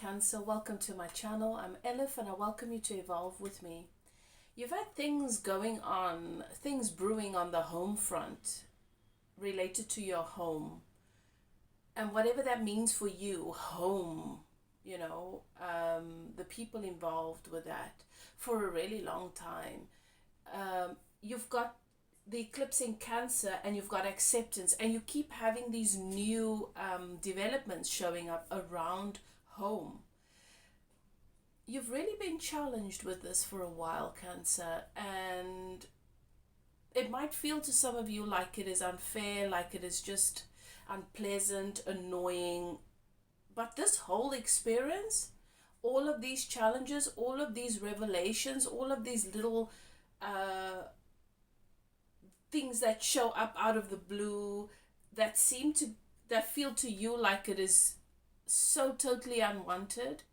Cancer, welcome to my channel. I'm Elif and I welcome you to evolve with me. You've had things going on, things brewing on the home front related to your home. And whatever that means for you, home, the people involved with that for a really long time. You've got the eclipse in Cancer and you've got acceptance, and you keep having these new developments showing up around home. You've really been challenged with this for a while, Cancer, and it might feel to some of you like it is unfair, like it is just unpleasant, annoying. But this whole experience, all of these challenges, all of these revelations, all of these little things that show up out of the blue that feel to you like it is so totally unwanted,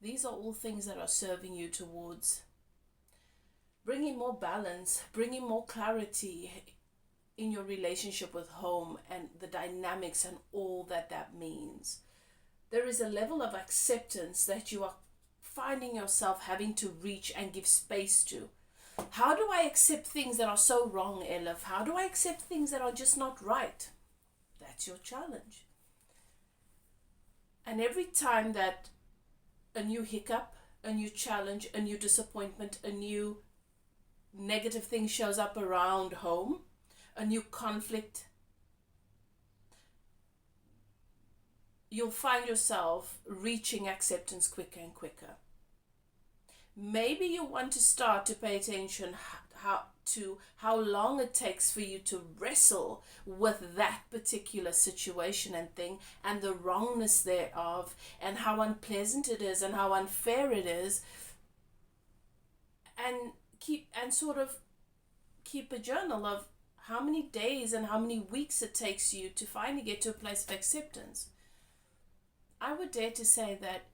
these are all things that are serving you towards bringing more balance, bringing more clarity in your relationship with home and the dynamics and all that means. There is a level of acceptance that you are finding yourself having to reach and give space to. How do I accept things that are so wrong, Elif? How do I accept things that are just not right? That's your challenge. And every time that a new hiccup, a new challenge, a new disappointment, a new negative thing shows up around home, a new conflict, you'll find yourself reaching acceptance quicker and quicker. Maybe you want to start to pay attention how long it takes for you to wrestle with that particular situation and thing and the wrongness thereof and how unpleasant it is and how unfair it is, and keep a journal of how many days and how many weeks it takes you to finally get to a place of acceptance. I would dare to say that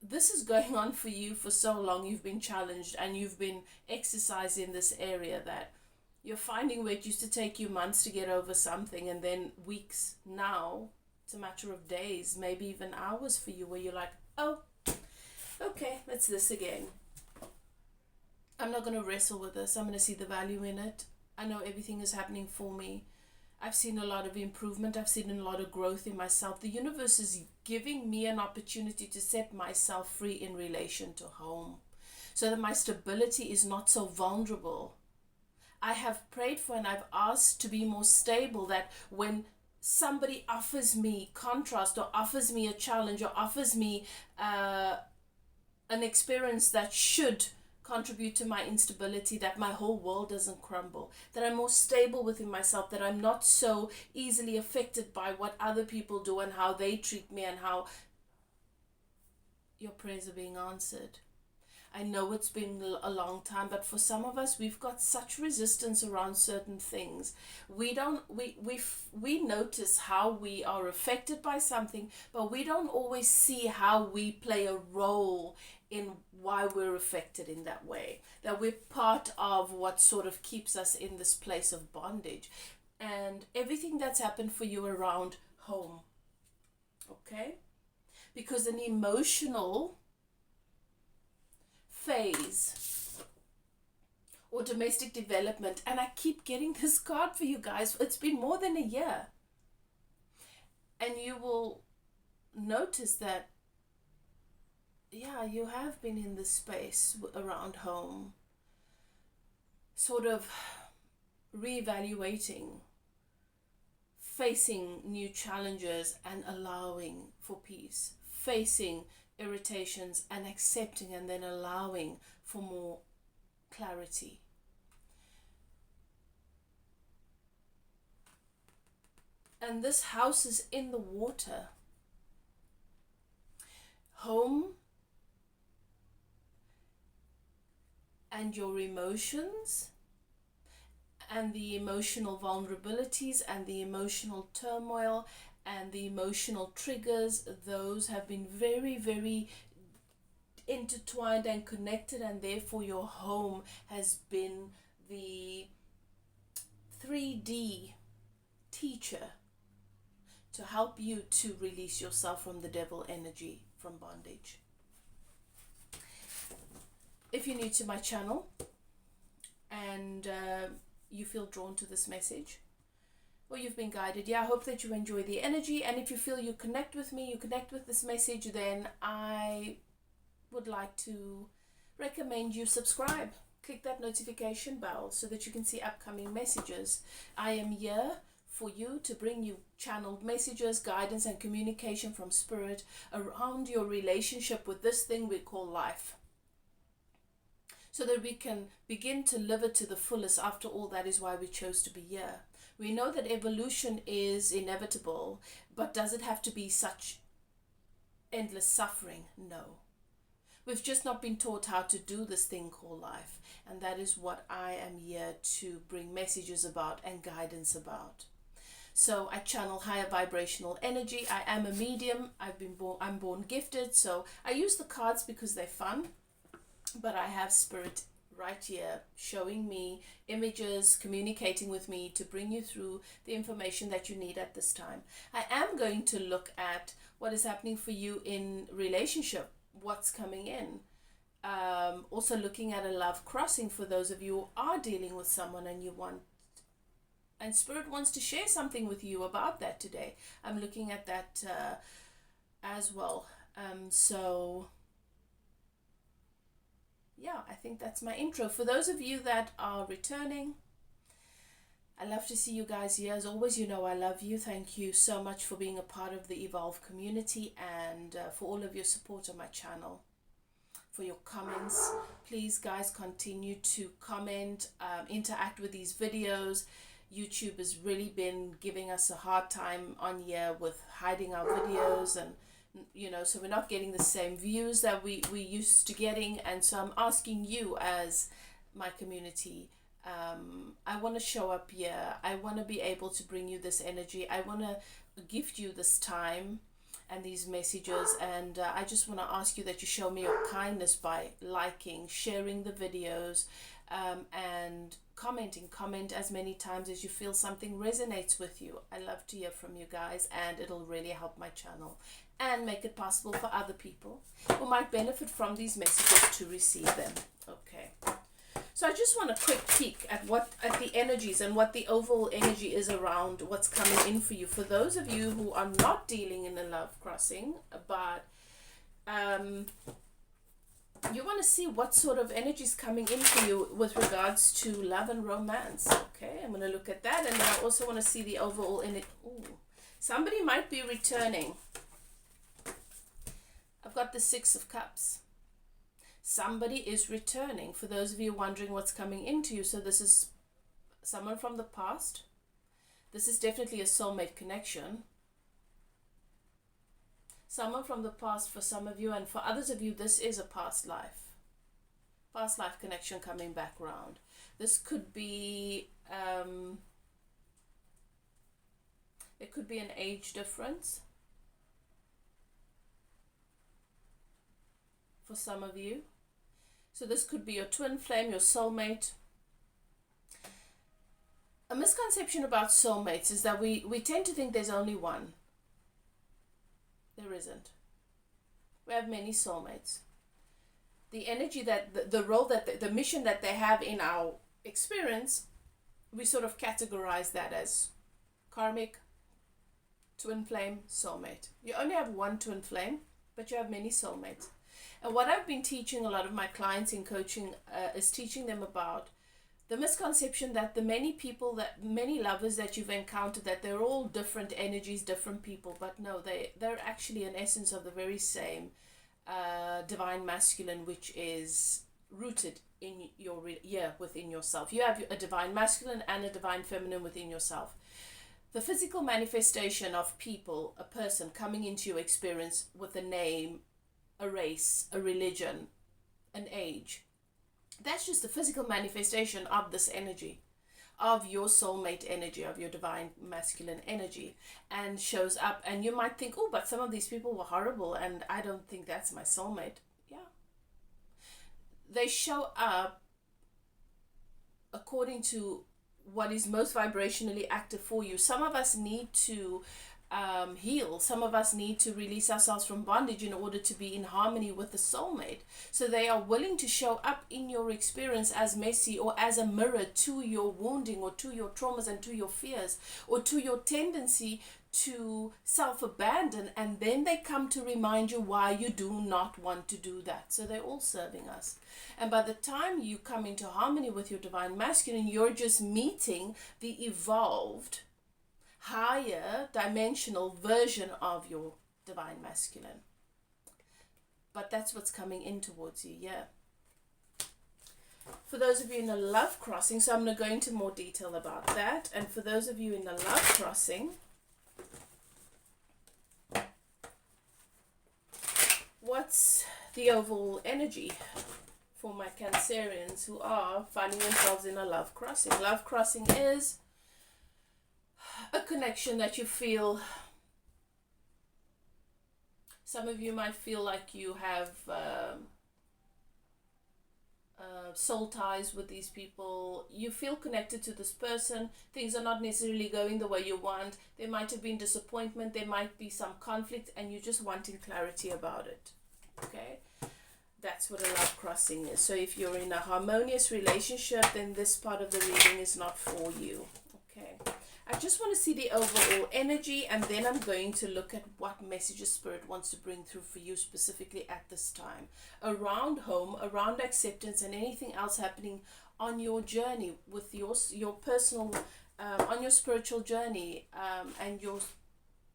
this is going on for you for so long. You've been challenged and you've been exercising this area that you're finding where it used to take you months to get over something, and then weeks. Now it's a matter of days, maybe even hours for you, where you're like, oh, okay, it's this again. I'm not going to wrestle with this. I'm going to see the value in it. I know everything is happening for me. I've seen a lot of improvement. I've seen a lot of growth in myself. The universe is giving me an opportunity to set myself free in relation to home, so that my stability is not so vulnerable. I have prayed for and I've asked to be more stable, that when somebody offers me contrast or offers me a challenge or offers me an experience that should contribute to my instability, that my whole world doesn't crumble, that I'm more stable within myself, that I'm not so easily affected by what other people do and how they treat me, and how your prayers are being answered. I know it's been a long time, but for some of us, we've got such resistance around certain things. We notice how we are affected by something, but we don't always see how we play a role in why we're affected in that way, that we're part of what sort of keeps us in this place of bondage. And everything that's happened for you around home, okay? Because an emotional phase or domestic development, and I keep getting this card for you guys, it's been more than a year, and you will notice that you have been in this space around home, sort of reevaluating, facing new challenges and allowing for peace, facing irritations and accepting, and then allowing for more clarity. And this house is in the water. Home and your emotions and the emotional vulnerabilities and the emotional turmoil and the emotional triggers, those have been very, very intertwined and connected, and therefore your home has been the 3D teacher to help you to release yourself from the devil energy, from bondage. If you're new to my channel and you feel drawn to this message, or you've been guided, I hope that you enjoy the energy. And if you feel you connect with me, you connect with this message, then I would like to recommend you subscribe. Click that notification bell so that you can see upcoming messages. I am here for you to bring you channeled messages, guidance, and communication from Spirit around your relationship with this thing we call life, so that we can begin to live it to the fullest. After all, that is why we chose to be here. We know that evolution is inevitable, but does it have to be such endless suffering? No. We've just not been taught how to do this thing called life. And that is what I am here to bring messages about and guidance about. So I channel higher vibrational energy. I am a medium. I'm born gifted. So I use the cards because they're fun. But I have Spirit right here showing me images, communicating with me to bring you through the information that you need at this time. I am going to look at what is happening for you in relationship, what's coming in. Also looking at a love crossing for those of you who are dealing with someone and Spirit wants to share something with you about that today. I'm looking at that as well. I think that's my intro. For those of you that are returning, I love to see you guys here. As always, you know I love you. Thank you so much for being a part of the Evolve community and for all of your support on my channel, for your comments. Please, guys, continue to comment, interact with these videos. YouTube has really been giving us a hard time on here with hiding our videos, and so we're not getting the same views that we used to getting. And so I'm asking you as my community, I want to show up here. I want to be able to bring you this energy. I want to gift you this time and these messages. And I just want to ask you that you show me your kindness by liking, sharing the videos, and commenting. Comment as many times as you feel something resonates with you. I love to hear from you guys, and it'll really help my channel and make it possible for other people who might benefit from these messages to receive them. Okay. So I just want a quick peek at the energies and what the overall energy is around what's coming in for you. For those of you who are not dealing in a love crossing, but you want to see what sort of energy is coming in for you with regards to love and romance. Okay, I'm going to look at that, and then I also want to see the overall energy. Somebody might be returning. I've got the 6 of Cups. Somebody is returning. For those of you wondering what's coming into you, so this is someone from the past. This is definitely a soulmate connection. Someone from the past for some of you, and for others of you, this is a past life. Past life connection coming back round. This could be, it could be an age difference for some of you. So this could be your twin flame, your soulmate. A misconception about soulmates is that we tend to think there's only one. There isn't. We have many soulmates. The energy that the role that the mission that they have in our experience, we sort of categorize that as karmic, twin flame, soulmate. You only have one twin flame, but you have many soulmates. And what I've been teaching a lot of my clients in coaching is teaching them about the misconception that the many lovers that you've encountered, that they're all different energies, different people, but no, they're actually an essence of the very same divine masculine, which is rooted in within yourself. You have a divine masculine and a divine feminine within yourself. The physical manifestation of people, a person coming into your experience with a name, a race, a religion, an age, that's just the physical manifestation of this energy, of your soulmate energy, of your divine masculine energy, and shows up. And you might think, oh, but some of these people were horrible and I don't think that's my soulmate. Yeah. They show up according to what is most vibrationally active for you. Some of us need to heal. Some of us need to release ourselves from bondage in order to be in harmony with the soulmate. So they are willing to show up in your experience as messy, or as a mirror to your wounding, or to your traumas, and to your fears, or to your tendency to self-abandon, and then they come to remind you why you do not want to do that. So they're all serving us. And by the time you come into harmony with your divine masculine, you're just meeting the evolved, higher dimensional version of your divine masculine. But that's what's coming in towards you, yeah. For those of you in a love crossing, so I'm going to go into more detail about that. And for those of you in the love crossing, what's the overall energy for my Cancerians who are finding themselves in a love crossing? Love crossing is a connection that you feel. Some of you might feel like you have soul ties with these people. You feel connected to this person. Things are not necessarily going the way you want. There might have been disappointment. There might be some conflict, and you're just wanting clarity about it. Okay? That's what a love crossing is. So if you're in a harmonious relationship, then this part of the reading is not for you. Okay? I just want to see the overall energy, and then I'm going to look at what messages Spirit wants to bring through for you specifically at this time. Around home, around acceptance, and anything else happening on your journey with your personal, on your spiritual journey, and your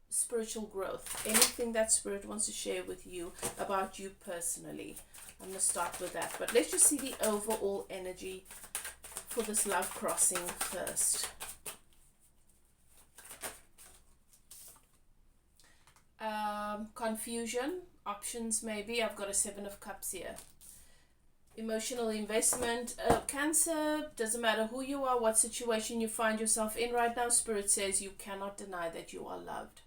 spiritual growth. Anything that Spirit wants to share with you about you personally. I'm going to start with that. But let's just see the overall energy for this love crossing first. Confusion, options maybe. I've got a 7 of Cups here. Emotional investment. Cancer, doesn't matter who you are, what situation you find yourself in right now, Spirit says you cannot deny that you are loved.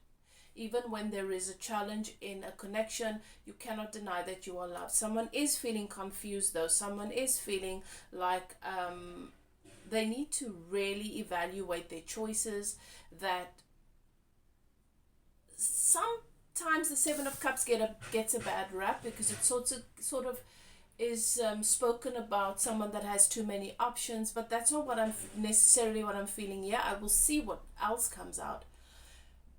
Even when there is a challenge in a connection, you cannot deny that you are loved. Someone is feeling confused though. Someone is feeling like they need to really evaluate their choices. That sometimes the 7 of Cups gets a bad rap because it sort of is spoken about someone that has too many options, but that's not what I'm feeling here. I will see what else comes out.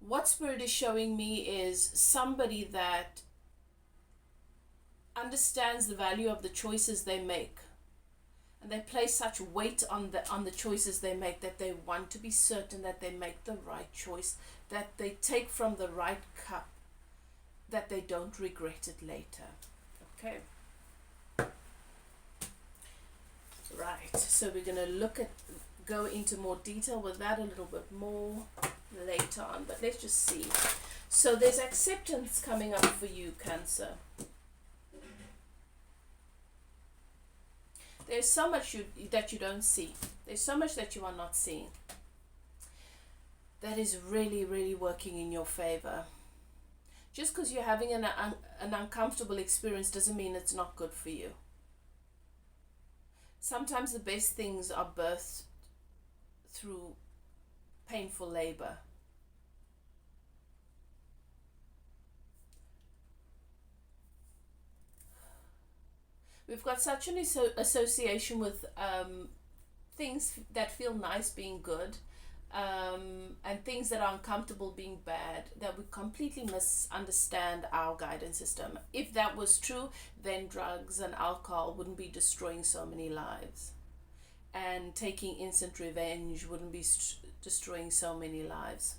What Spirit is showing me is somebody that understands the value of the choices they make, and they place such weight on the choices they make that they want to be certain that they make the right choice, that they take from the right cup, that they don't regret it later. Okay. Right, so we're going to go into more detail with that a little bit more later on, but let's just see. So there's acceptance coming up for you, Cancer. There's so much that you don't see. There's so much that you are not seeing. That is really, really working in your favor. Just because you're having an uncomfortable experience doesn't mean it's not good for you. Sometimes the best things are birthed through painful labor. We've got such an association with things that feel nice being good, and things that are uncomfortable being bad, that we completely misunderstand our guidance system. If that was true, then drugs and alcohol wouldn't be destroying so many lives, and taking instant revenge wouldn't be destroying so many lives.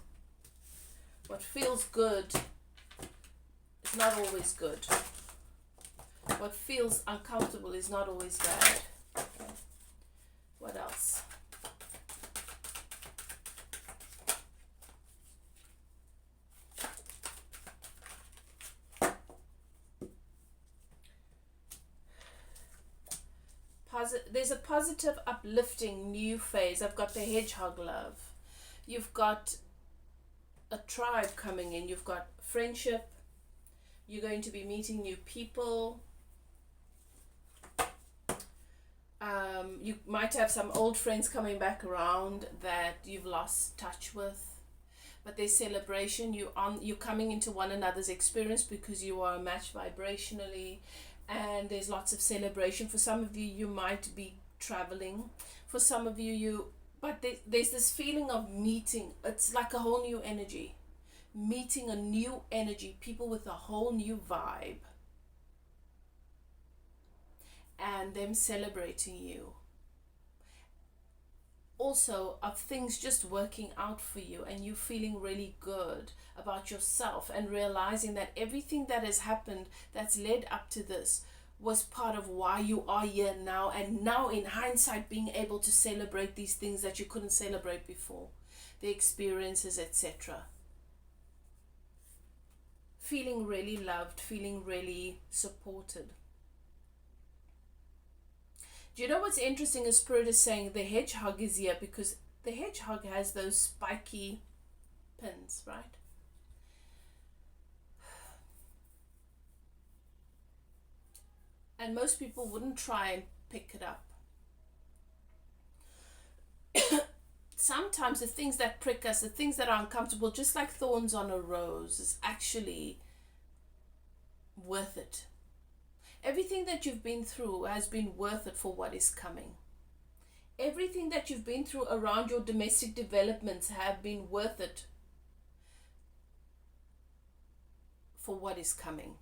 What feels good is not always good. What feels uncomfortable is not always bad. Okay. What else? There's a positive, uplifting new phase. I've got the hedgehog love. You've got a tribe coming in. You've got friendship. You're going to be meeting new people. You might have some old friends coming back around that you've lost touch with. but there's celebration. You're coming into one another's experience because you are a match vibrationally, and there's lots of celebration. For some of you, you might be traveling. For some of you but there's this feeling of meeting. It's like a whole new energy, meeting a new energy, people with a whole new vibe, and them celebrating you. Also, of things just working out for you, and you feeling really good about yourself, and realizing that everything that has happened that's led up to this was part of why you are here now, and now in hindsight being able to celebrate these things that you couldn't celebrate before, the experiences, etc. Feeling really loved, feeling really supported. Do you know what's interesting is Spirit is saying the hedgehog is here because the hedgehog has those spiky pins, right? And most people wouldn't try and pick it up. Sometimes the things that prick us, the things that are uncomfortable, just like thorns on a rose, is actually worth it. Everything that you've been through has been worth it for what is coming. Everything that you've been through around your domestic developments have been worth it for what is coming.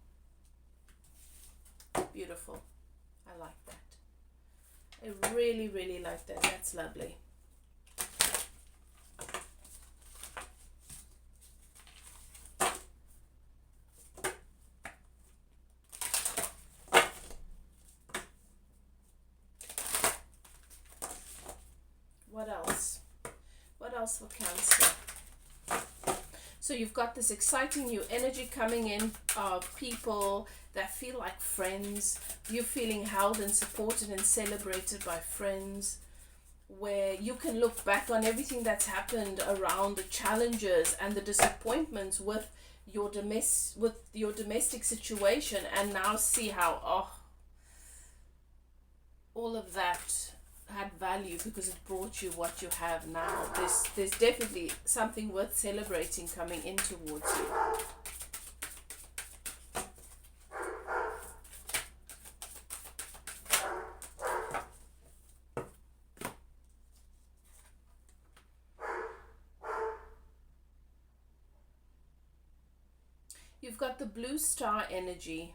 Beautiful. I like that. I really, really like that. That's lovely. What else? What else for Cancer? So you've got this exciting new energy coming in of people that feel like friends. You're feeling held and supported and celebrated by friends, where you can look back on everything that's happened around the challenges and the disappointments with your domestic situation, and now see how all of that had value because it brought you what you have now. There's definitely something worth celebrating coming in towards you. You've got the blue star energy.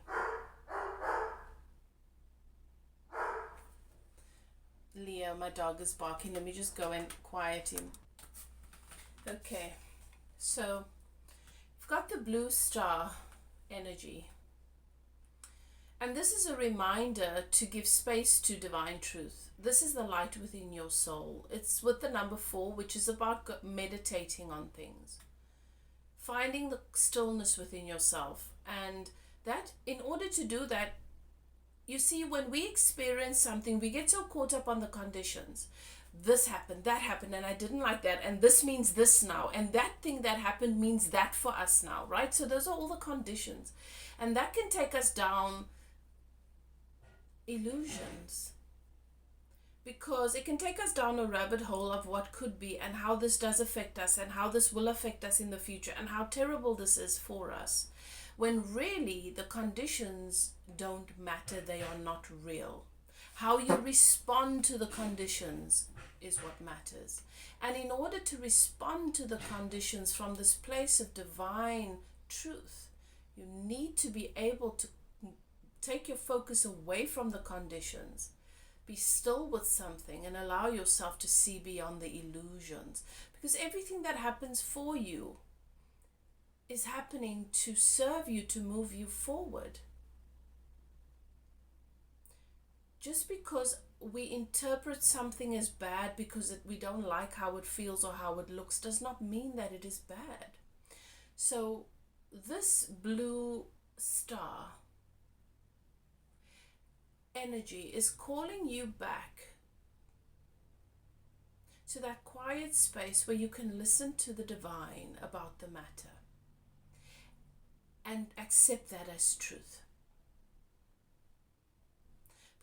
Leo, my dog is barking. Let me just go and quiet him. Okay, so you've got the blue star energy. And this is a reminder to give space to divine truth. This is the light within your soul. It's with the number 4, which is about meditating on things. Finding the stillness within yourself. And that, in order to do that, you see, when we experience something, we get so caught up on the conditions. This happened, that happened, and I didn't like that, and this means this now, and that thing that happened means that for us now, right? So those are all the conditions. And that can take us down illusions, because it can take us down a rabbit hole of what could be, and how this does affect us, and how this will affect us in the future, and how terrible this is for us. When really the conditions don't matter, they are not real. How you respond to the conditions is what matters. And in order to respond to the conditions from this place of divine truth, you need to be able to take your focus away from the conditions, be still with something, and allow yourself to see beyond the illusions. Because everything that happens for you is happening to serve you, to move you forward. Just because we interpret something as bad because we don't like how it feels or how it looks does not mean that it is bad. So this blue star energy is calling you back to that quiet space where you can listen to the divine about the matter and accept that as truth.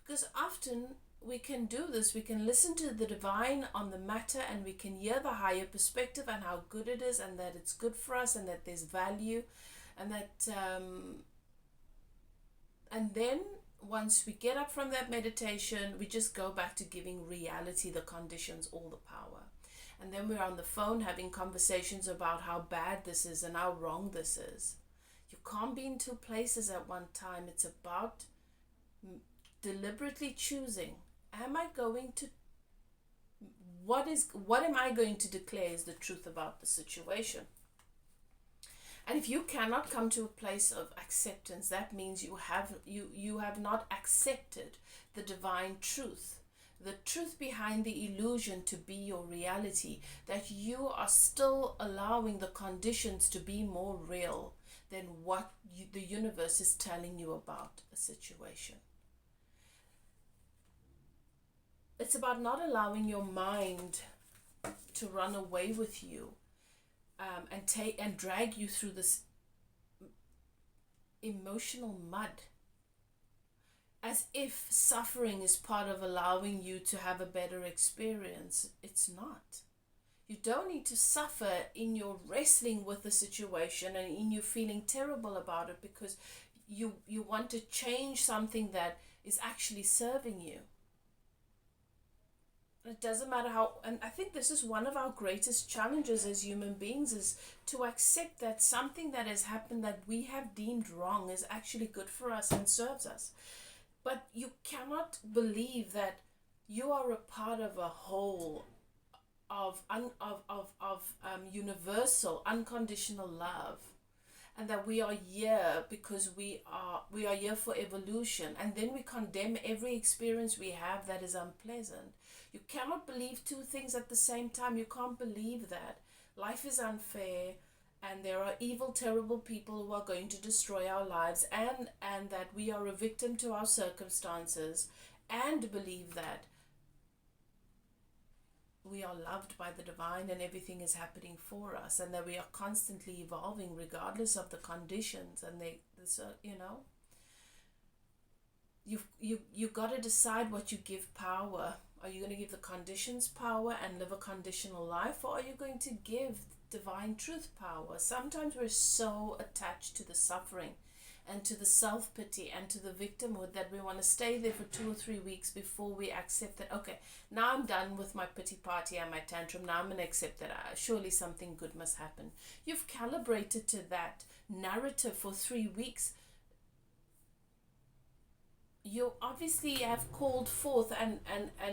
Because often we can do this. We can listen to the divine on the matter, and we can hear the higher perspective and how good it is, and that it's good for us, and that there's value, and that and then once we get up from that meditation, we just go back to giving reality, the conditions, all the power. And then we're on the phone having conversations about how bad this is and how wrong this is. You can't be in two places at one time. It's about deliberately choosing. Am I going to, what am I going to declare is the truth about the situation? And if you cannot come to a place of acceptance, that means you have not accepted the divine truth, the truth behind the illusion to be your reality, that you are still allowing the conditions to be more real than what the universe is telling you about a situation. It's about not allowing your mind to run away with you and drag you through this emotional mud, as if suffering is part of allowing you to have a better experience. It's not. You don't need to suffer in your wrestling with the situation and in you feeling terrible about it because you want to change something that is actually serving you. It doesn't matter how, and I think this is one of our greatest challenges as human beings, is to accept that something that has happened that we have deemed wrong is actually good for us and serves us. But you cannot believe that you are a part of a whole of universal, unconditional love, and that we are here because we are here for evolution, and then we condemn every experience we have that is unpleasant. You cannot believe two things at the same time. You can't believe that life is unfair and there are evil, terrible people who are going to destroy our lives, and that we are a victim to our circumstances, and believe that we are loved by the divine and everything is happening for us, and that we are constantly evolving regardless of the conditions. And you've got to decide what you give power. Are you going to give the conditions power and live a conditional life, or are you going to give divine truth power? Sometimes we're so attached to the suffering and to the self-pity and to the victimhood that we want to stay there for 2 or 3 weeks before we accept that, okay, now I'm done with my pity party and my tantrum. Now I'm going to accept that surely something good must happen. You've calibrated to that narrative for 3 weeks. You obviously have called forth and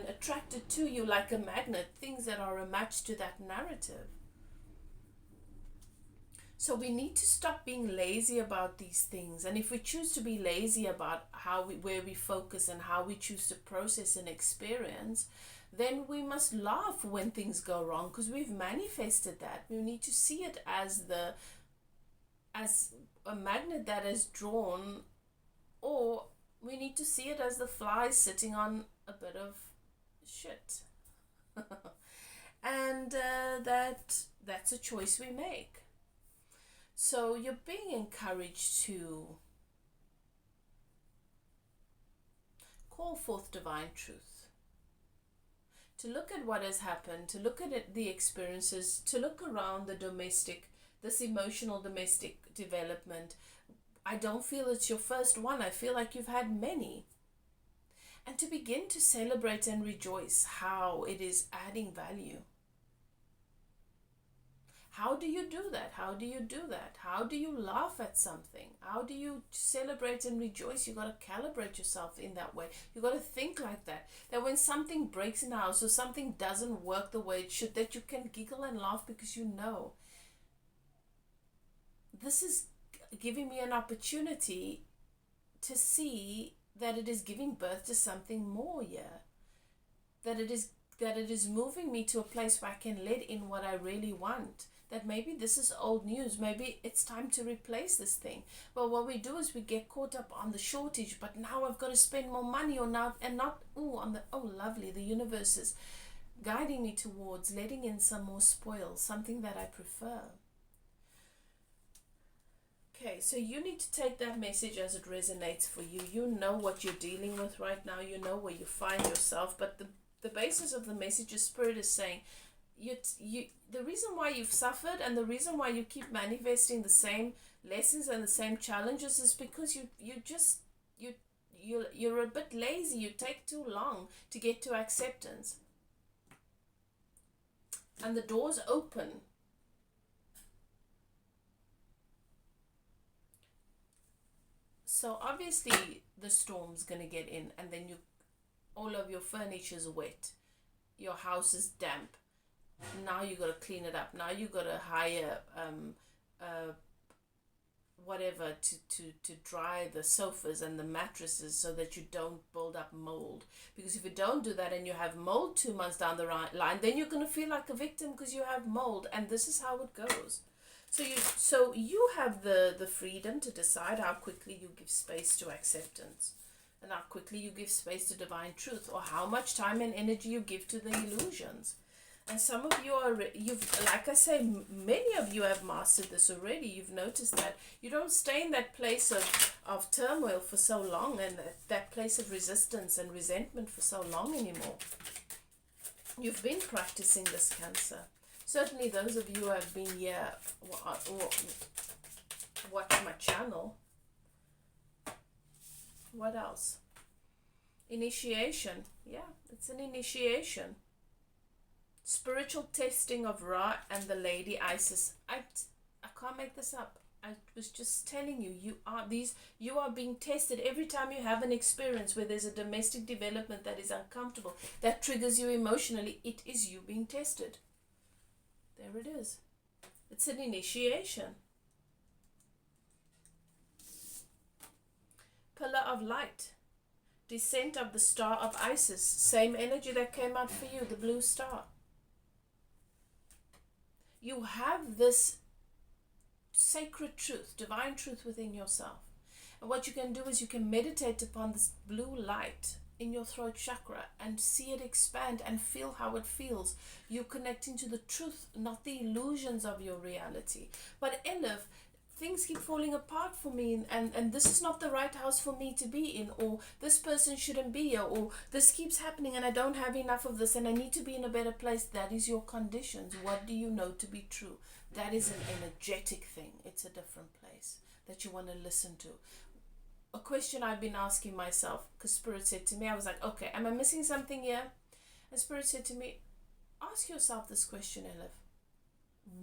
attracted to you like a magnet things that are a match to that narrative. So we need to stop being lazy about these things. And if we choose to be lazy about where we focus and how we choose to process an experience, then we must laugh when things go wrong because we've manifested that. We need to see it as a magnet that is drawn, or we need to see it as the fly sitting on a bit of shit. And that's a choice we make. So you're being encouraged to call forth divine truth, to look at what has happened, to look at the experiences, to look around this emotional domestic development. I don't feel it's your first one. I feel like you've had many. And to begin to celebrate and rejoice how it is adding value. How do you do that? How do you do that? How do you laugh at something? How do you celebrate and rejoice? You got to calibrate yourself in that way. You got to think like that. That when something breaks in the house or something doesn't work the way it should, that you can giggle and laugh because you know this is giving me an opportunity to see that it is giving birth to something more here. That it is moving me to a place where I can let in what I really want. That maybe this is old news. Maybe it's time to replace this thing. But what we do is we get caught up on the shortage. But now I've got to spend more money lovely. The universe is guiding me towards letting in some more spoils, something that I prefer. Okay, so you need to take that message as it resonates for you. You know what you're dealing with right now. You know where you find yourself. But the basis of the message is Spirit is saying, the reason why you've suffered and the reason why you keep manifesting the same lessons and the same challenges is because you're a bit lazy. You take too long to get to acceptance. And the door's open. So obviously the storm's going to get in, and then all of your furniture's wet. Your house is damp. Now you got to clean it up. Now you got to hire whatever to dry the sofas and the mattresses so that you don't build up mold. Because if you don't do that and you have mold 2 months down the line, then you're going to feel like a victim because you have mold, and this is how it goes. So you have the freedom to decide how quickly you give space to acceptance, and how quickly you give space to divine truth, or how much time and energy you give to the illusions. And some of you like I say, many of you have mastered this already. You've noticed that you don't stay in that place of turmoil for so long, and that place of resistance and resentment for so long anymore. You've been practicing this, Cancer. Certainly those of you who have been here or watch my channel. What else? Initiation. Yeah, it's an initiation. Spiritual testing of Ra and the Lady Isis. I can't make this up. I was just telling you, you are being tested every time you have an experience where there's a domestic development that is uncomfortable, that triggers you emotionally. It is you being tested. There it is. It's an initiation. Pillar of light. Descent of the star of Isis. Same energy that came out for you, the blue star. You have this sacred truth, divine truth within yourself. And what you can do is you can meditate upon this blue light in your throat chakra and see it expand and feel how it feels. You're connecting to the truth, not the illusions of your reality. But Elif, things keep falling apart for me, and this is not the right house for me to be in, or this person shouldn't be here, or this keeps happening and I don't have enough of this and I need to be in a better place. That is your conditions. What do you know to be true? That is an energetic thing. It's a different place that you want to listen to. A question I've been asking myself, because Spirit said to me, I was like, okay, am I missing something here? And Spirit said to me, ask yourself this question, Elif.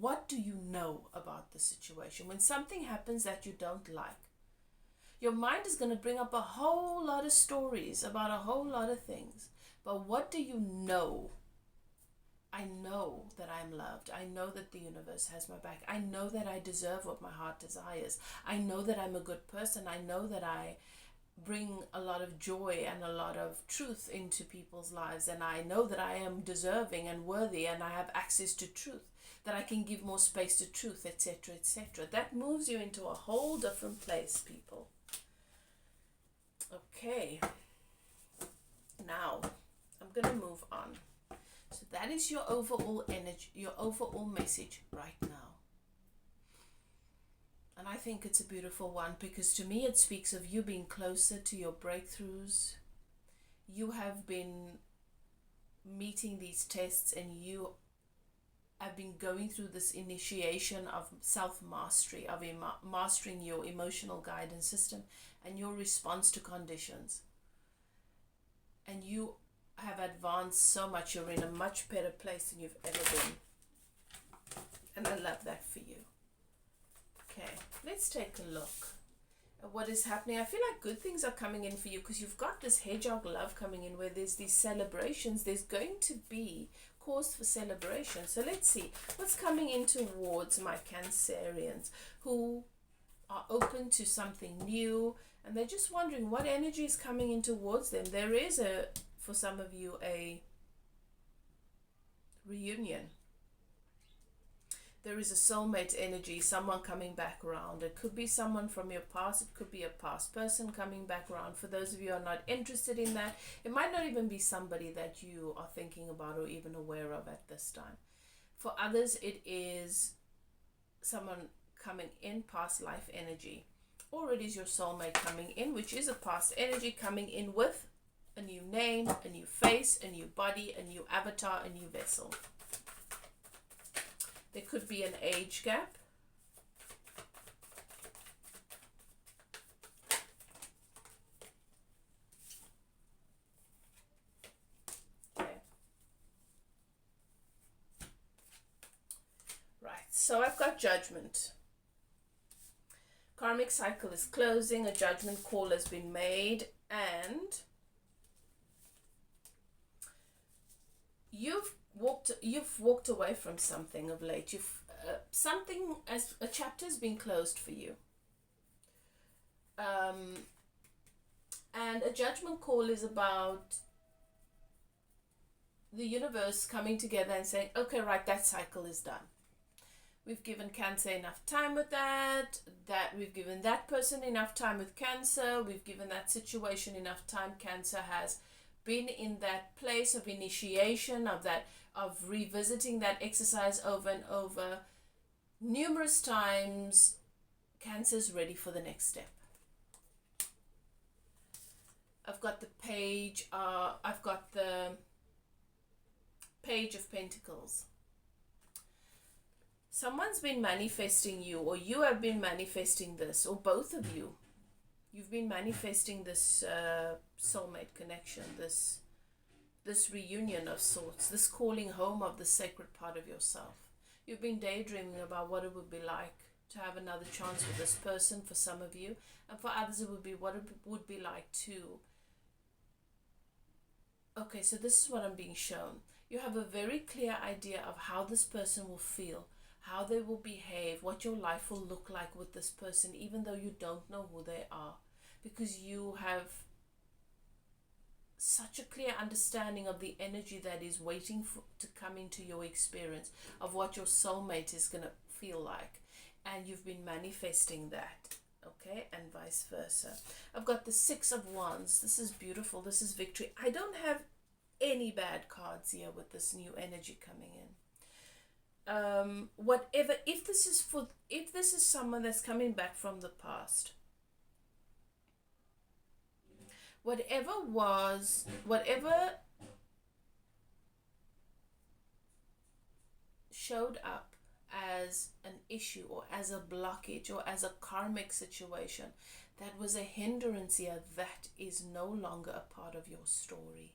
What do you know about the situation? When something happens that you don't like, your mind is going to bring up a whole lot of stories about a whole lot of things. But what do you know? I know that I'm loved. I know that the universe has my back. I know that I deserve what my heart desires. I know that I'm a good person. I know that I bring a lot of joy and a lot of truth into people's lives. And I know that I am deserving and worthy, and I have access to truth, that I can give more space to truth, etc., etc. That moves you into a whole different place, people. Okay. Now, I'm going to move on. So that is your overall energy, your overall message right now. And I think it's a beautiful one, because to me it speaks of you being closer to your breakthroughs. You have been meeting these tests, and you have been going through this initiation of self-mastery, of mastering your emotional guidance system and your response to conditions. And you have advanced so much. You're in a much better place than you've ever been. And I love that for you. Okay, let's take a look at what is happening. I feel like good things are coming in for you, because you've got this hedgehog love coming in, where there's these celebrations. There's going to be cause for celebration. So let's see what's coming in towards my Cancerians who are open to something new, and they're just wondering what energy is coming in towards them. There is for some of you, a reunion. There is a soulmate energy, someone coming back around. It could be someone from your past. It could be a past person coming back around. For those of you who are not interested in that, it might not even be somebody that you are thinking about or even aware of at this time. For others, it is someone coming in, past life energy, or it is your soulmate coming in, which is a past energy coming in with a new name, a new face, a new body, a new avatar, a new vessel. There could be an age gap. So I've got judgment. Karmic cycle is closing, a judgment call has been made, and you've walked away from something of late. Something as a chapter has been closed for you. And a judgment call is about the universe coming together and saying, okay, right, that cycle is done. We've given Cancer enough time with that we've given that person enough time with Cancer, we've given that situation enough time. Cancer has been in that place of initiation, of revisiting that exercise over and over numerous times. Cancer's ready for the next step. I've got the Page of Pentacles. Someone's been manifesting you, or you have been manifesting this, or both of you. You've been manifesting this soulmate connection, this reunion of sorts, this calling home of the sacred part of yourself. You've been daydreaming about what it would be like to have another chance with this person, for some of you, and for others it would be what it would be like to... Okay, so this is what I'm being shown. You have a very clear idea of how this person will feel, how they will behave, what your life will look like with this person, even though you don't know who they are, because you have such a clear understanding of the energy that is waiting to come into your experience, of what your soulmate is going to feel like, and you've been manifesting that, okay, and vice versa. I've got the Six of Wands. This is beautiful. This is victory. I don't have any bad cards here with this new energy coming in. Whatever, if this is someone that's coming back from the past, whatever showed up as an issue, or as a blockage, or as a karmic situation that was a hindrance here, that is no longer a part of your story.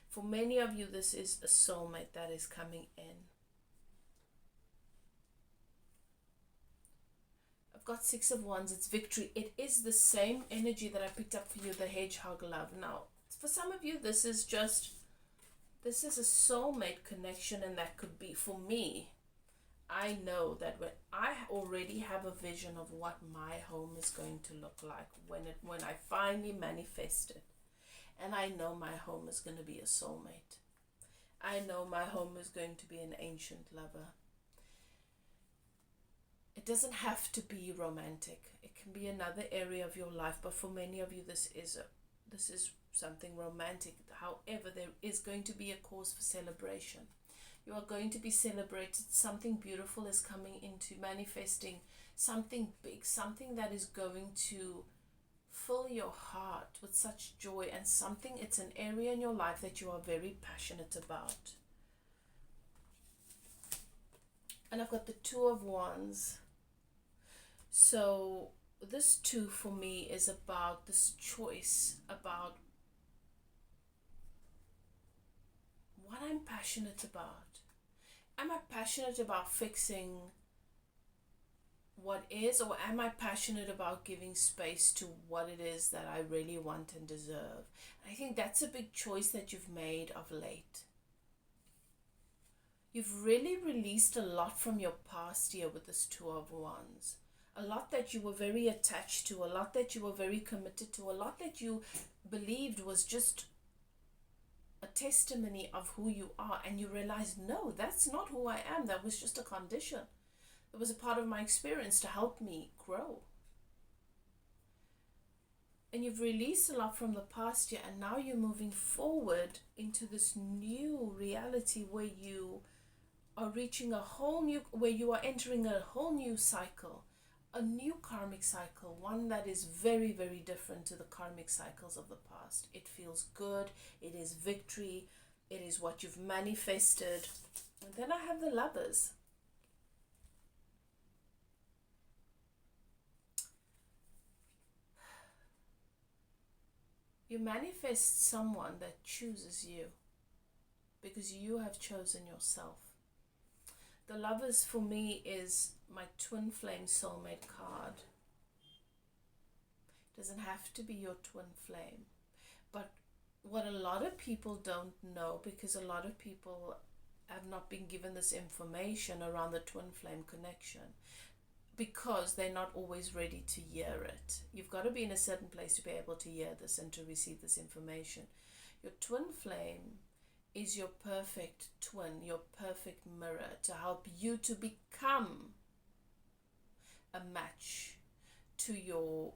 For many of you, this is a soulmate that is coming in. I've got Six of Wands. It's victory. It is the same energy that I picked up for you, the hedgehog love. Now, for some of you, this is a soulmate connection, and that could be, for me, I know that when I already have a vision of what my home is going to look like when I finally manifest it. And I know my home is going to be a soulmate. I know my home is going to be an ancient lover. It doesn't have to be romantic. It can be another area of your life, but for many of you, this is something romantic. However, there is going to be a cause for celebration. You are going to be celebrated. Something beautiful is coming into manifesting, something big, something that is going to fill your heart with such joy, and it's an area in your life that you are very passionate about. And I've got the Two of Wands. So this two for me is about this choice, about what I'm passionate about. Am I passionate about fixing what is, or am I passionate about giving space to what it is that I really want and deserve? I think that's a big choice that you've made of late. You've really released a lot from your past year with this Two of Wands. A lot that you were very attached to, a lot that you were very committed to, a lot that you believed was just a testimony of who you are, and you realize, no, that's not who I am. That was just a condition. It was a part of my experience to help me grow. And you've released a lot from the past year, and now you're moving forward into this new reality where you are reaching a whole new, where you are entering a whole new cycle, a new karmic cycle, one that is very, very different to the karmic cycles of the past. It feels good, it is victory, it is what you've manifested. And then I have the Lovers. You manifest someone that chooses you because you have chosen yourself. The Lovers for me is my twin flame soulmate card. It doesn't have to be your twin flame. But what a lot of people don't know, because a lot of people have not been given this information around the twin flame connection, because they're not always ready to hear it. You've got to be in a certain place to be able to hear this and to receive this information. Your twin flame is your perfect twin, your perfect mirror to help you to become a match to your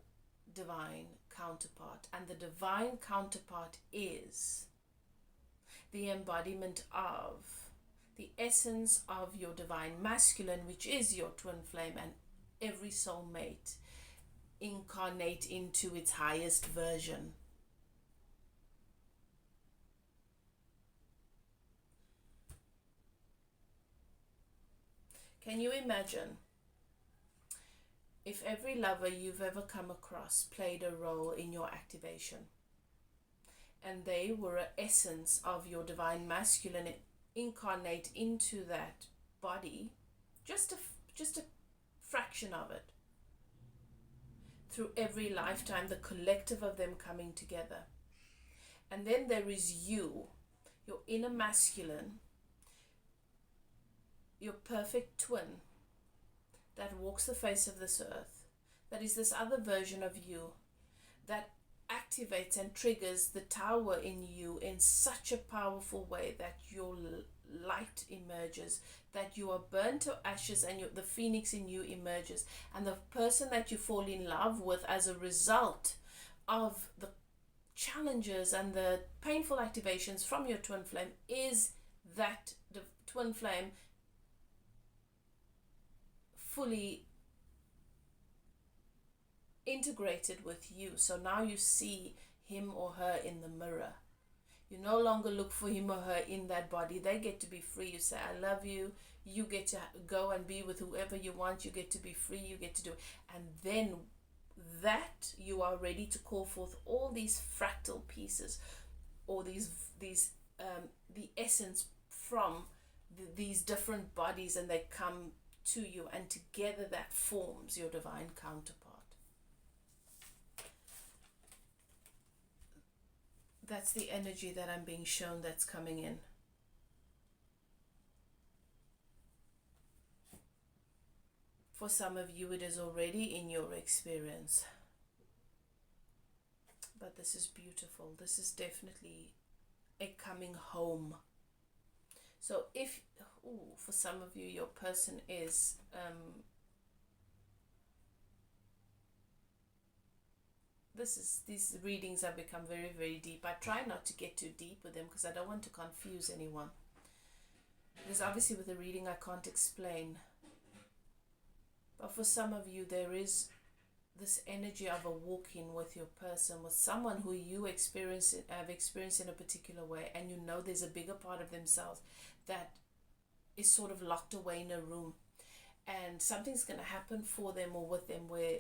divine counterpart. And the divine counterpart is the embodiment of the essence of your divine masculine, which is your twin flame, and every soulmate incarnate into its highest version. Can you imagine if every lover you've ever come across played a role in your activation, and they were an essence of your divine masculine incarnate into that body, just a fraction of it, through every lifetime, the collective of them coming together. And then there is you, your inner masculine, your perfect twin that walks the face of this earth, that is this other version of you that activates and triggers the tower in you in such a powerful way that your light emerges, that you are burned to ashes, and the phoenix in you emerges. And the person that you fall in love with as a result of the challenges and the painful activations from your twin flame is that the twin flame fully integrated with you. So now you see him or her in the mirror. You no longer look for him or her in that body. They get to be free. You say, I love you. You get to go and be with whoever you want. You get to be free. You get to do it. And then that you are ready to call forth all these fractal pieces, or the essence from these different bodies, and they come to you, and together that forms your divine counterpart. That's the energy that I'm being shown that's coming in. For some of you, it is already in your experience. But this is beautiful. This is definitely a coming home. So if, for some of you, your person is these readings have become very, very deep. I try not to get too deep with them because I don't want to confuse anyone. Because obviously with the reading I can't explain. But for some of you, there is this energy of a walk-in with your person, with someone who you have experienced in a particular way, and you know there's a bigger part of themselves that is sort of locked away in a room, and something's going to happen for them or with them where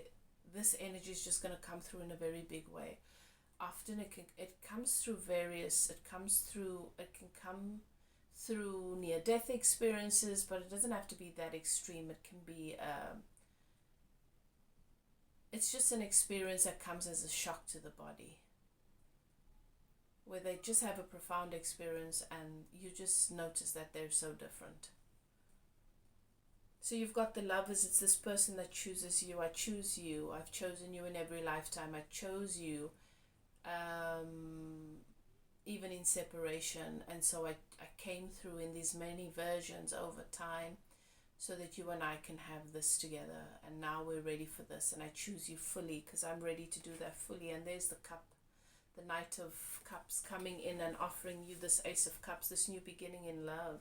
this energy is just going to come through in a very big way. Often it comes through it can come through near-death experiences, but it doesn't have to be that extreme. It can be it's just an experience that comes as a shock to the body, where they just have a profound experience and you just notice that they're so different. So you've got the Lovers. It's this person that chooses you. I choose you. I've chosen you in every lifetime. I chose you even in separation. And so I came through in these many versions over time so that you and I can have this together. And now we're ready for this. And I choose you fully because I'm ready to do that fully. And there's the cup, the Knight of Cups coming in and offering you this Ace of Cups, this new beginning in love.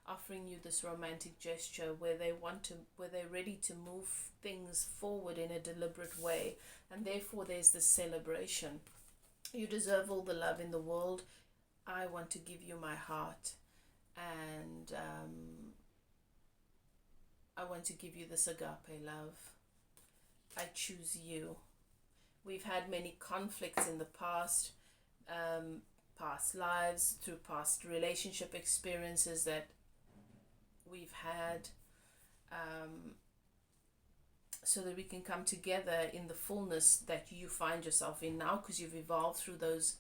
offering you this romantic gesture where they're ready to move things forward in a deliberate way, and therefore there's this celebration. You deserve all the love in the world. I want to give you my heart, and I want to give you this agape love. I choose you. We've had many conflicts in the past, past lives, through past relationship experiences that we've had, so that we can come together in the fullness that you find yourself in now, because you've evolved through those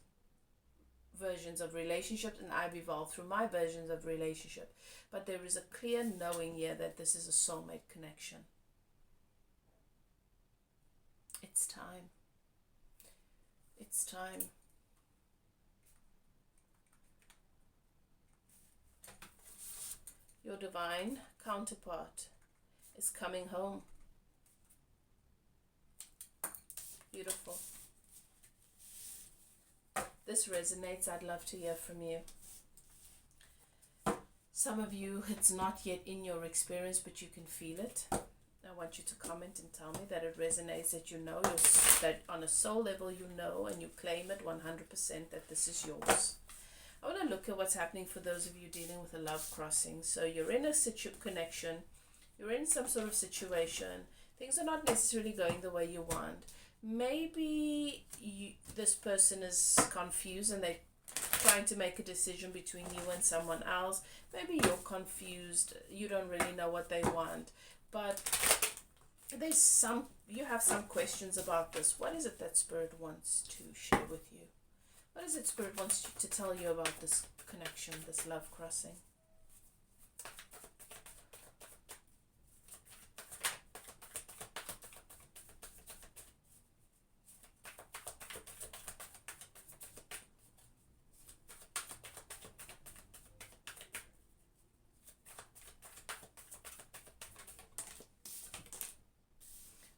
versions of relationships, and I've evolved through my versions of relationship. But there is a clear knowing here that this is a soulmate connection. It's time. It's time. Your divine counterpart is coming home. Beautiful. This resonates. I'd love to hear from you. Some of you, it's not yet in your experience, but you can feel it. I want you to comment and tell me that it resonates, that you know, that on a soul level you know, and you claim it 100% that this is yours. I want to look at what's happening for those of you dealing with a love crossing. So you're in a connection, you're in some sort of situation, things are not necessarily going the way you want. Maybe this person is confused and they're trying to make a decision between you and someone else. Maybe you're confused, you don't really know what they want, but you have some questions about this. What is it that Spirit wants to share with you? What is it Spirit wants to tell you about this connection, this love crossing?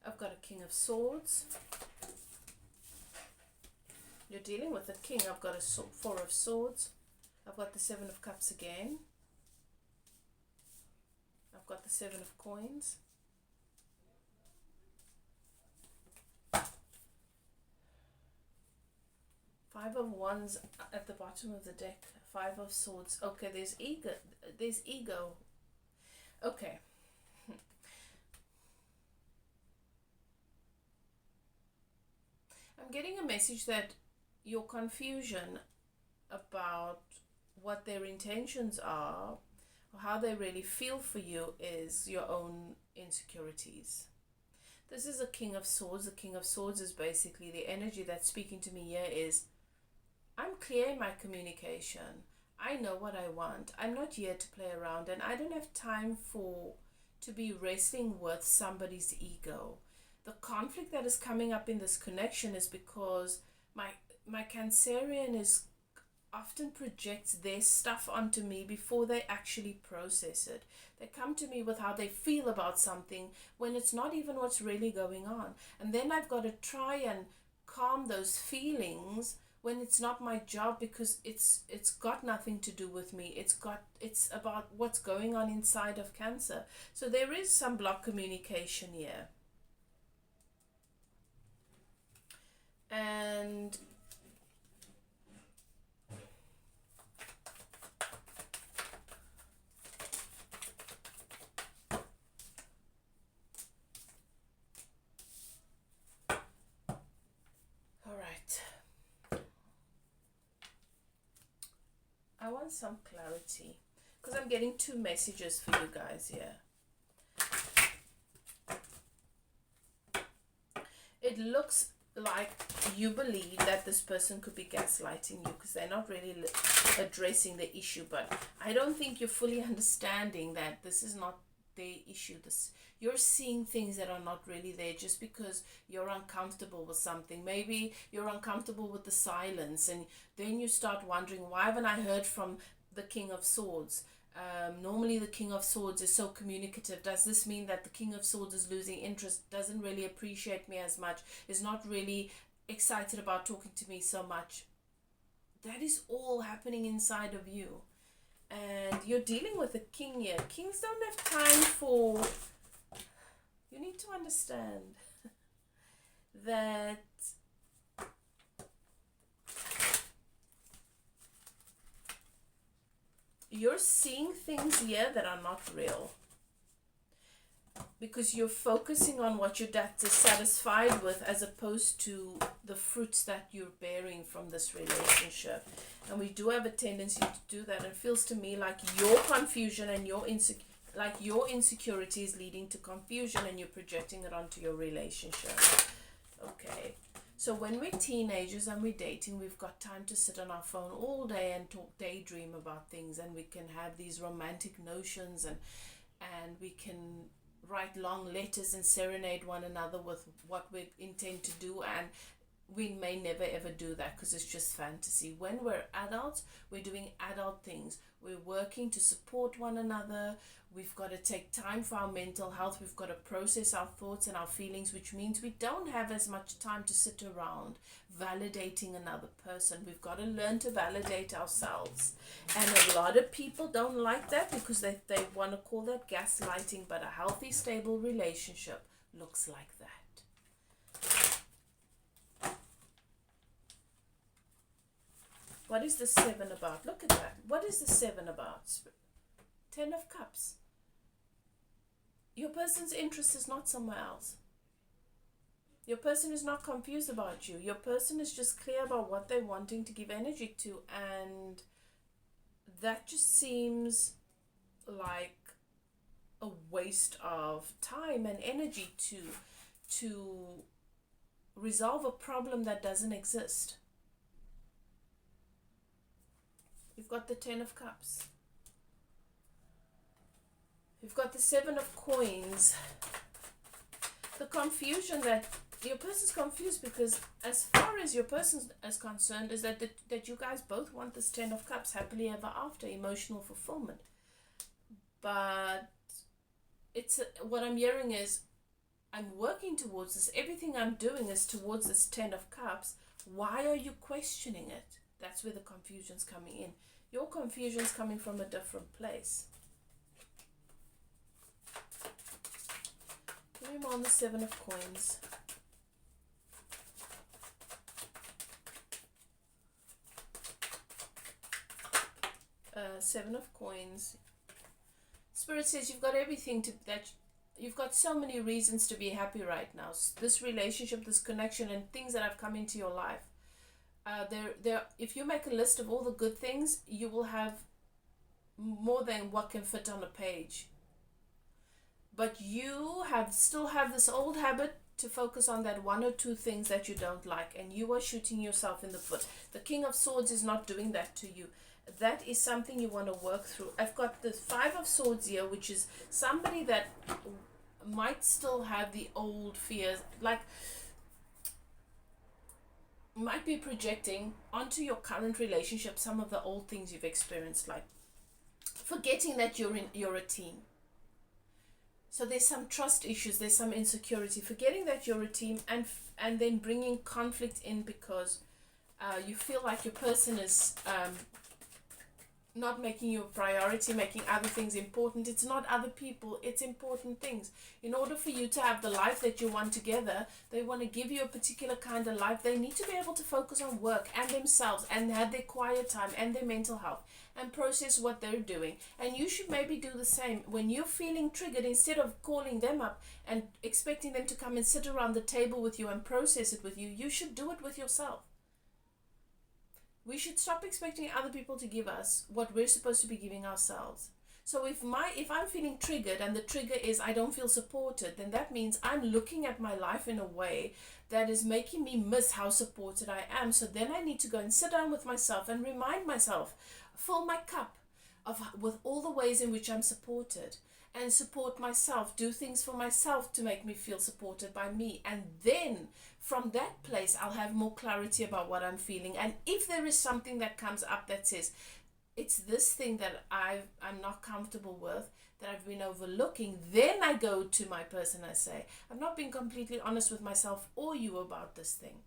I've got a King of Swords. You're dealing with a king. I've got a Four of Swords. I've got the Seven of Cups again. I've got the Seven of Coins. Five of Wands at the bottom of the deck. Five of Swords. Okay, there's ego. There's ego. Okay. I'm getting a message that your confusion about what their intentions are, or how they really feel for you, is your own insecurities. This is a King of Swords. The King of Swords is basically the energy that's speaking to me here is, I'm clear in my communication. I know what I want. I'm not here to play around, and I don't have time to be wrestling with somebody's ego. The conflict that is coming up in this connection is because my Cancerian often projects their stuff onto me before they actually process it. They come to me with how they feel about something when it's not even what's really going on. And then I've got to try and calm those feelings when it's not my job, because it's got nothing to do with me. It's about what's going on inside of Cancer. So there is some block communication here. And all right, I want some clarity because I'm getting two messages for you guys here. It looks like you believe that this person could be gaslighting you because they're not really addressing the issue, but I don't think you're fully understanding that this is not their issue. You're seeing things that are not really there just because you're uncomfortable with something. Maybe you're uncomfortable with the silence, and then you start wondering, why haven't I heard from the King of Swords? Normally the King of Swords is so communicative. Does this mean that the King of Swords is losing interest, doesn't really appreciate me as much, is not really excited about talking to me so much? That is all happening inside of you. And you're dealing with a king here. Kings don't have time for... You need to understand that you're seeing things here that are not real. Because you're focusing on what you're dissatisfied with as opposed to the fruits that you're bearing from this relationship. And we do have a tendency to do that. It feels to me like your confusion and your insecurity is leading to confusion and you're projecting it onto your relationship. Okay. So when we're teenagers and we're dating, we've got time to sit on our phone all day and daydream about things, and we can have these romantic notions, and we can write long letters and serenade one another with what we intend to do, and we may never ever do that because it's just fantasy. When we're adults, we're doing adult things. We're working to support one another. We've got to take time for our mental health. We've got to process our thoughts and our feelings, which means we don't have as much time to sit around validating another person. We've got to learn to validate ourselves. And a lot of people don't like that because they want to call that gaslighting, but a healthy, stable relationship looks like that. What is the 7 about? Look at that. What is the 7 about? 10 of Cups. Your person's interest is not somewhere else. Your person is not confused about you. Your person is just clear about what they're wanting to give energy to, and that just seems like a waste of time and energy to resolve a problem that doesn't exist. You've got the 10 of Cups. You've got the 7 of Coins. The confusion that your person's confused because as far as your person is concerned is that you guys both want this 10 of Cups, happily ever after, emotional fulfillment. But what I'm hearing is I'm working towards this. Everything I'm doing is towards this 10 of Cups. Why are you questioning it? That's where the confusion's coming in. Your confusion's coming from a different place. Give me more on the 7 of Coins. Seven of Coins. Spirit says you've got everything you've got so many reasons to be happy right now. This relationship, this connection, and things that have come into your life. If you make a list of all the good things, you will have more than what can fit on a page. But you still have this old habit to focus on that 1 or 2 things that you don't like, and you are shooting yourself in the foot. The King of Swords is not doing that to you. That is something you want to work through. I've got the 5 of Swords here, which is somebody that might still have the old fears, like might be projecting onto your current relationship some of the old things you've experienced, like forgetting that you're a team. So there's some trust issues, there's some insecurity, forgetting that you're a team, and then bringing conflict in because you feel like your person is not making you a priority, making other things important. It's not other people, it's important things. In order for you to have the life that you want together, they want to give you a particular kind of life. They need to be able to focus on work and themselves and have their quiet time and their mental health and process what they're doing. And you should maybe do the same. When you're feeling triggered, instead of calling them up and expecting them to come and sit around the table with you and process it with you, you should do it with yourself. We should stop expecting other people to give us what we're supposed to be giving ourselves. So if I'm feeling triggered and the trigger is I don't feel supported, then that means I'm looking at my life in a way that is making me miss how supported I am. So then I need to go and sit down with myself and remind myself, fill my cup with all the ways in which I'm supported, and support myself, do things for myself to make me feel supported by me. And then from that place, I'll have more clarity about what I'm feeling. And if there is something that comes up that says, it's this thing that I'm not comfortable with, that I've been overlooking, then I go to my person and I say, I'm not being completely honest with myself or you about this thing.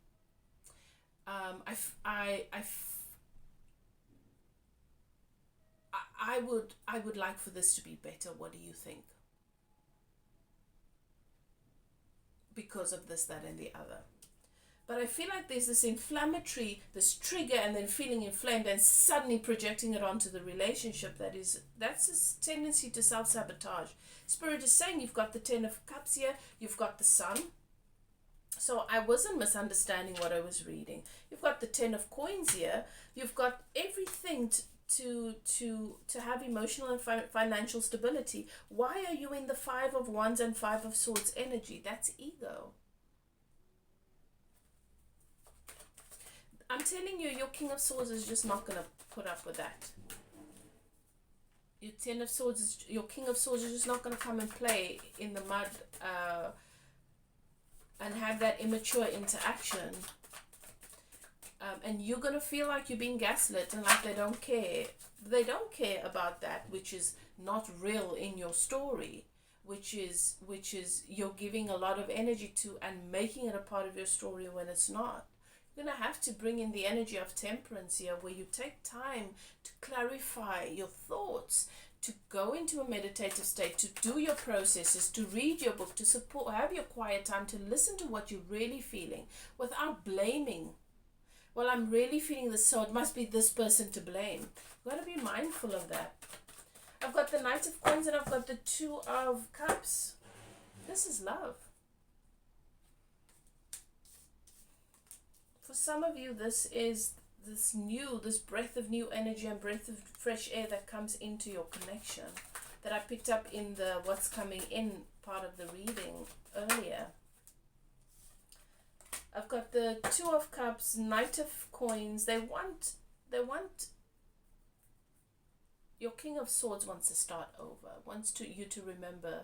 I would like for this to be better. What do you think? Because of this, that, and the other. But I feel like there's this inflammatory, this trigger, and then feeling inflamed and suddenly projecting it onto the relationship. That's this tendency to self-sabotage. Spirit is saying you've got the 10 of Cups here, you've got the Sun. So I wasn't misunderstanding what I was reading. You've got the 10 of Coins here. You've got everything to have emotional and financial stability. Why are you in the 5 of Wands and 5 of Swords energy? That's ego. I'm telling you, your King of Swords is just not going to put up with that. Your 10 of Swords, your King of Swords is just not going to come and play in the mud and have that immature interaction. And you're going to feel like you're being gaslit and like they don't care. They don't care about that, which is not real in your story, which is you're giving a lot of energy to and making it a part of your story when it's not. You're going to have to bring in the energy of Temperance here, where you take time to clarify your thoughts, to go into a meditative state, to do your processes, to read your book, to support, have your quiet time, to listen to what you're really feeling without blaming. Well, I'm really feeling this, so it must be this person to blame. You've got to be mindful of that. I've got the Knight of Coins and I've got the 2 of Cups. This is love. For some of you, this is this breath of new energy and breath of fresh air that comes into your connection that I picked up in the what's coming in part of the reading earlier. I've got the 2 of Cups, Knight of Coins. They want your King of Swords wants to start over, wants you to remember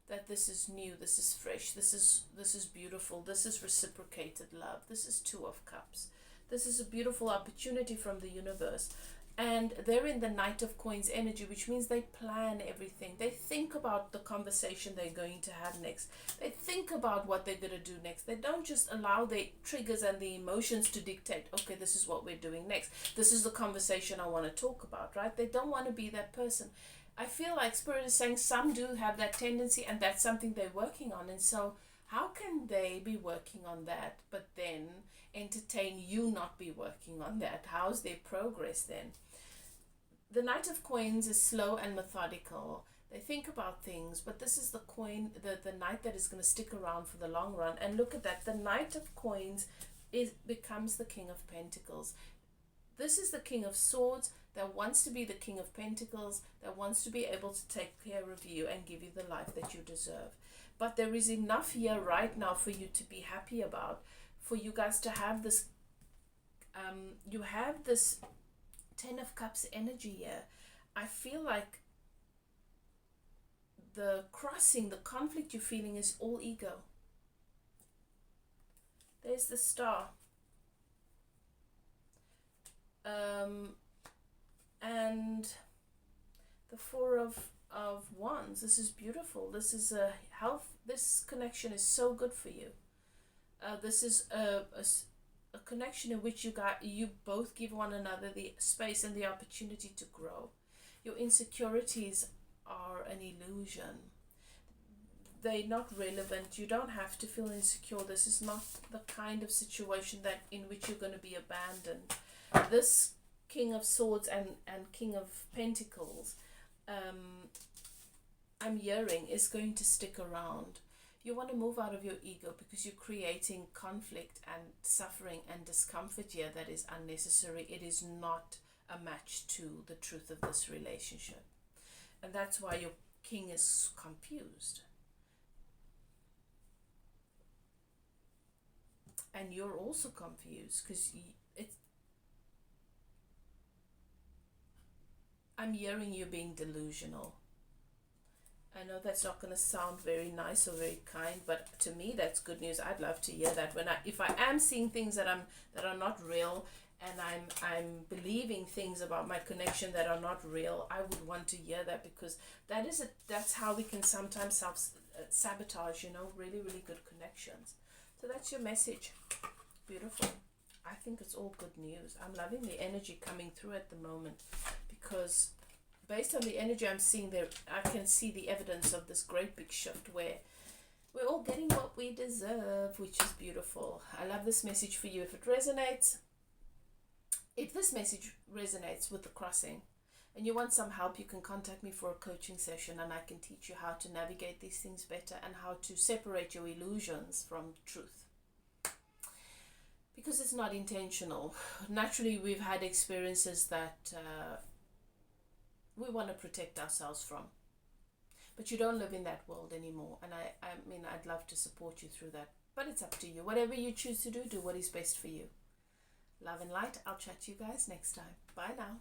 that this is new, this is fresh, this is beautiful, this is reciprocated love, this is 2 of Cups. This is a beautiful opportunity from the universe. And they're in the Knight of Coins energy, which means they plan everything. They think about the conversation they're going to have next. They think about what they're going to do next. They don't just allow the triggers and the emotions to dictate, okay, this is what we're doing next. This is the conversation I want to talk about, right? They don't want to be that person. I feel like Spirit is saying some do have that tendency, and that's something they're working on. And so how can they be working on that, but then entertain you not be working on that? How's their progress then? The Knight of Coins is slow and methodical. They think about things, but this is the knight that is going to stick around for the long run. And look at that. The Knight of Coins becomes the King of Pentacles. This is the King of Swords that wants to be the King of Pentacles, that wants to be able to take care of you and give you the life that you deserve. But there is enough here right now for you to be happy about, for you guys to have this, you have this 10 of Cups energy here. I feel like the conflict you're feeling is all ego. There's the Star. And the 4 of Wands. This is beautiful. This is a health. This connection is so good for you. This is a connection in which you both give one another the space and the opportunity to grow. Your insecurities are an illusion. They're not relevant. You don't have to feel insecure. This is not the kind of situation in which you're going to be abandoned. This King of Swords and King of Pentacles, I'm hearing, is going to stick around. You want to move out of your ego because you're creating conflict and suffering and discomfort here that is unnecessary. It is not a match to the truth of this relationship. And that's why your king is confused. And you're also confused because I'm hearing you being delusional. I know that's not going to sound very nice or very kind, but to me that's good news. I'd love to hear that. If I am seeing things that are not real, and I'm believing things about my connection that are not real, I would want to hear that, because that's how we can sometimes sabotage, really, really good connections. So that's your message. Beautiful. I think it's all good news. I'm loving the energy coming through at the moment, because based on the energy I'm seeing there, I can see the evidence of this great big shift where we're all getting what we deserve, which is beautiful. I love this message for you. If it resonates, if this message resonates with the crossing and you want some help, you can contact me for a coaching session, and I can teach you how to navigate these things better and how to separate your illusions from truth. Because it's not intentional. Naturally, we've had experiences that we want to protect ourselves from. But you don't live in that world anymore. And I mean, I'd love to support you through that. But it's up to you. Whatever you choose to do, do what is best for you. Love and light. I'll chat to you guys next time. Bye now.